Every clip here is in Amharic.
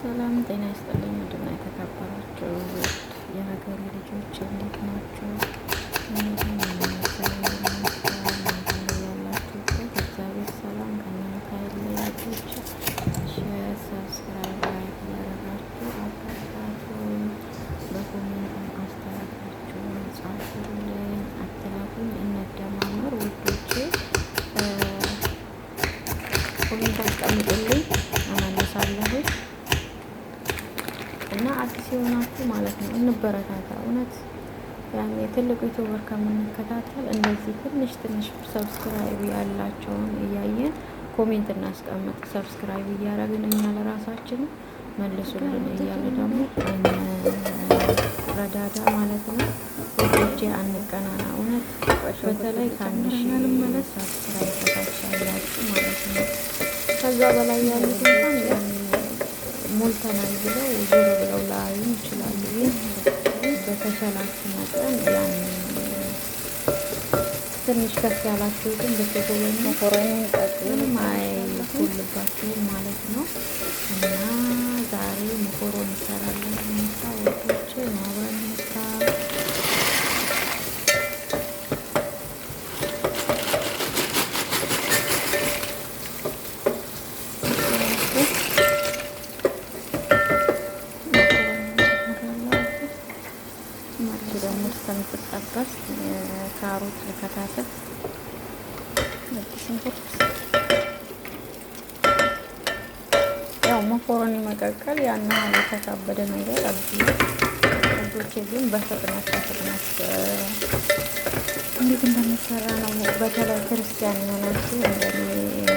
ሰላም ጤና ይስጥልኝ። ውድና የተከበራችሁ የሀገሬ ልጆች እንዴት ናችሁ? ያላችሁበት እግዚአብሔር ሰላም ከእናንተ አይለያችሁ። ሼር፣ ሰብስክራይብ፣ ላይክ እያደረጋችሁ አበረታቱኝ። በኮሜንት አስተያየታችሁን ጻፉልኝ፣ አትላኩኝ፣ እንደማመር ውዶቼ ኮሜንት አስቀምጡልኝ እመልሳለሁ። እና አዲስ የሆናችሁ ማለት ነው እንበረታታ። እውነት ያኔ ትልቁ ዩቲዩበር ከምንከታተል እንደዚህ ትንሽ ትንሽ ሰብስክራይብ ያላቸውን እያየን ኮሜንት እናስቀምጥ። ሰብስክራይብ እያደረግን እኛ ለራሳችን መልሱልን እያለ ደግሞ ረዳዳ ማለት ነው። ውዶቼ አንቀናና። እውነት በተለይ ከአንድ ሺህ ሰብስክራይብ በታች ያላችሁ ማለት ነው። ከዛ በላይ ያሉት እንኳን ሞልተናል ብለው ዞር ብለው ላዩን ይችላሉ። በተቻላችሁ መጠን ያን ትንሽ ከፍ ያላችሁትን ብትጎበኙ መኮረኒ ምንም አይጎልባችሁም ማለት ነው። እና ዛሬ መኮረኒ እንሰራለን። ወጦች አብረን እንስራ። ደግሞ እስከምትጠበስ ካሮት ልከታተፍ፣ ነጭ ሽንኩርት። ያው መኮረኒ መቀቀል ያን ያህል የተካበደ ነገር ልጆቼ ግን በፍጥነት እንዴት እንደሚሰራ ነው። በተለይ ክርስቲያን የሆናችሁ እንደኔ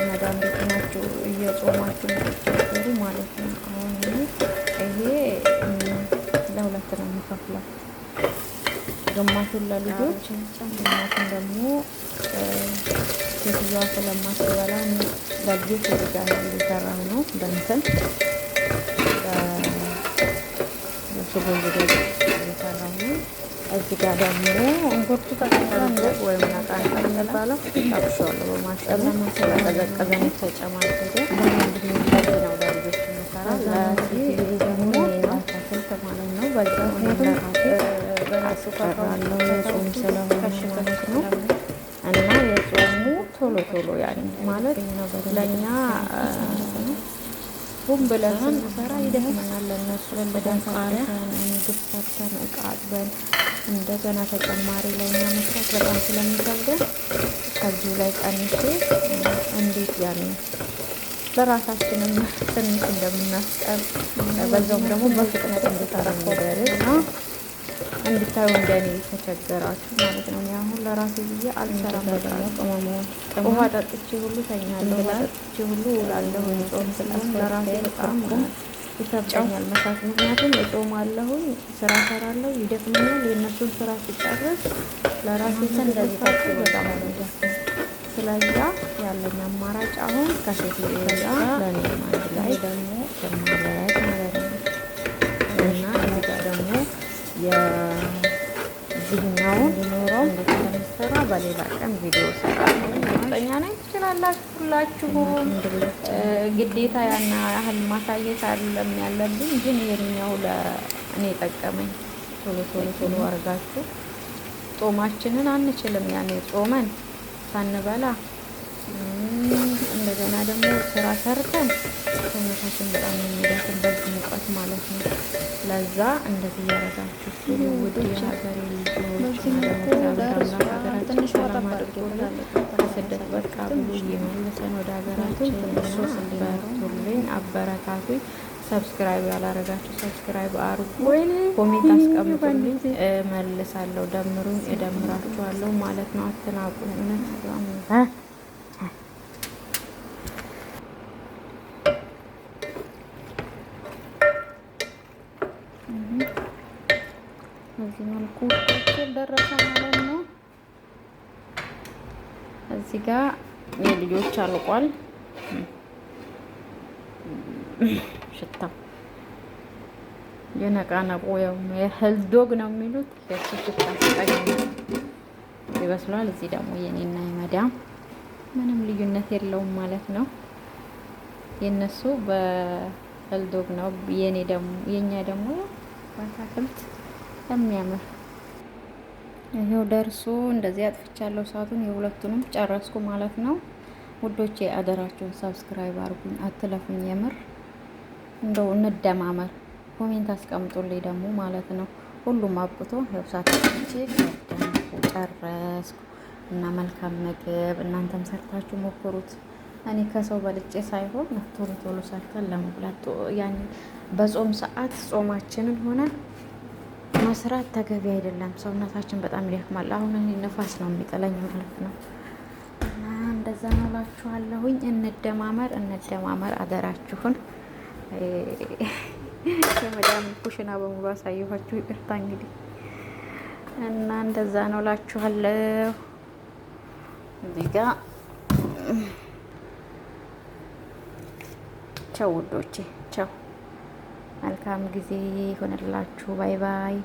መዳም ቤት ናችሁ እየጾማችሁ የምትቸገሩ ማለት ነው። አሁን ይሄ ለሁለት ነው የሚከፍለው። ግማሹን ለልጆች ግማሹን ደግሞ ሴትዮዋ ስለማትበላ ለልጆች ጋር እየሰራሁ ነው። በእንትን በስጎ እየሰራሁ ነው። እዚህ ጋር ደግሞ እንኩርቱ ተቀምጧል ወይም ናቃን የሚባለው ጠብሼዋለሁ በማሽላ ስለቀዘቀዘ ነው የተጨማደደ። ለዚህ ነው ለልጆች የሚሰራ ለሴትዮዋ ደግሞ አትክልት ማለት ነው። በዛው አስቀራለሁ የጾም ስለሆነ ማለት ነው። እና የጾሙ ቶሎ ቶሎ ያኔ ማለት ለእኛ ሁም ብለን ስንሰራ ይደክመናል። ለእነሱ ለደንቃሪያ ምግብ ሰርተን እቃ አጥበን እንደገና ተጨማሪ ለእኛ መስራት በጣም ስለሚከብደን ከዚሁ ላይ ቀንሼ እንዴት ያኔ ለራሳችንም ትንሽ እንደምናስቀር በዛውም ደግሞ በፍጥነት እንድታረሙደርስ ነው እንድታዩ እንደኔ ተቸገራችሁ ማለት ነው። እኔ አሁን ለራሴ ብዬ አልሰራም። ውሃ ጠጥቼ ሁሉ ተኛለሁ፣ ውሃ ጠጥቼ ሁሉ ውላለሁ። ጾም ስለሆነ ለራሴ በጣም ይከብደኛል መስራት። ምክንያቱም እጾማለሁኝ፣ ስራ ሰራለሁ፣ ይደክመኛል። የእነሱን ስራ ሲጨርስ ለራሴ እንደዚህ ታች በጣም ይደክመኛል። ስለዛ ያለኝ አማራጭ አሁን ከሴት ጋር ለእኔ አንድ ላይ ደግሞ ማለት ነው። እና እዚህ ጋር ደግሞ የዚህኛውን ሊኖረው እንደሚሰራ በሌላ ቀን ቪዲዮ እሰራለሁ። እርግጠኛ ነኝ ትችላላችሁ ሁላችሁም። ግዴታ ያን ያህል ማሳየት አይደለም ያለብኝ፣ ግን የኛው ለእኔ ጠቀመኝ። ቶሎ አድርጋችሁ ጾማችንን አንችልም ያኔ ጾመን ሳንበላ እንደገና ደግሞ ስራ ሰርተን ሰውነታችን በጣም የሚደክም በዚህ ሙቀት ማለት ነው። ለዛ እንደዚህ እያደረጋችሁ ሲሉ ውድ የሀገሬ ልጆች ሀገራችን ሰላም አድርጎልን ከስደት በቃ ብሎ እየመለሰን ወደ ሀገራችን በርቱልኝ፣ አበረታቱኝ። ሰብስክራይብ ያላረጋችሁ ሰብስክራይብ አርጉ፣ ኮሜንት አስቀምጡልኝ፣ መልሳለሁ። ደምሩኝ፣ እደምራችኋለሁ ማለት ነው። አትናቁኝ። እውነት እዚህ መልኩ ደረሰ ማለት ነው። እዚህ ጋር የልጆች አልቋል። ሽታ የነቃነቁ የህልዶግ ነው የሚሉት የሱ ሽታ ይበስሏል። እዚህ ደግሞ የኔና የመዳም ምንም ልዩነት የለውም ማለት ነው። የነሱ እልዶግ ነው። የኛ ደግሞ በአታክልት የሚያምር ይሄው ደርሶ እንደዚህ አጥፍቻለሁ። እሳቱን የሁለቱንም ጨረስኩ ማለት ነው ውዶቼ። አደራችሁን ሰብስክራይብ አድርጉኝ፣ አትለፉኝ። የምር እንደው እንደማመር ኮሜንት አስቀምጡልኝ ደግሞ ማለት ነው። ሁሉም አብቅቶ ይኸው ሳታችቼ ጨረስኩ እና መልካም ምግብ እናንተም ሰርታችሁ ሞክሩት። እኔ ከሰው በልጬ ሳይሆን ቶሎ ቶሎ ሰርተን ለመብላት ያኔ በጾም ሰዓት ጾማችንን ሆነ መስራት ተገቢ አይደለም። ሰውነታችን በጣም ይደክማል። አሁን እኔ ነፋስ ነው የሚጥለኝ ማለት ነው። እና እንደዛ ነው እላችኋለሁኝ። እንደማመር አደራችሁን። የመዳም ኩሽና በሙሉ አሳየኋችሁ፣ ይቅርታ እንግዲህ። እና እንደዛ ነው እላችኋለሁ። እዚህ ጋ ቻው ውዶቼ፣ ቻው። መልካም ጊዜ ይሆንላችሁ። ባይ ባይ።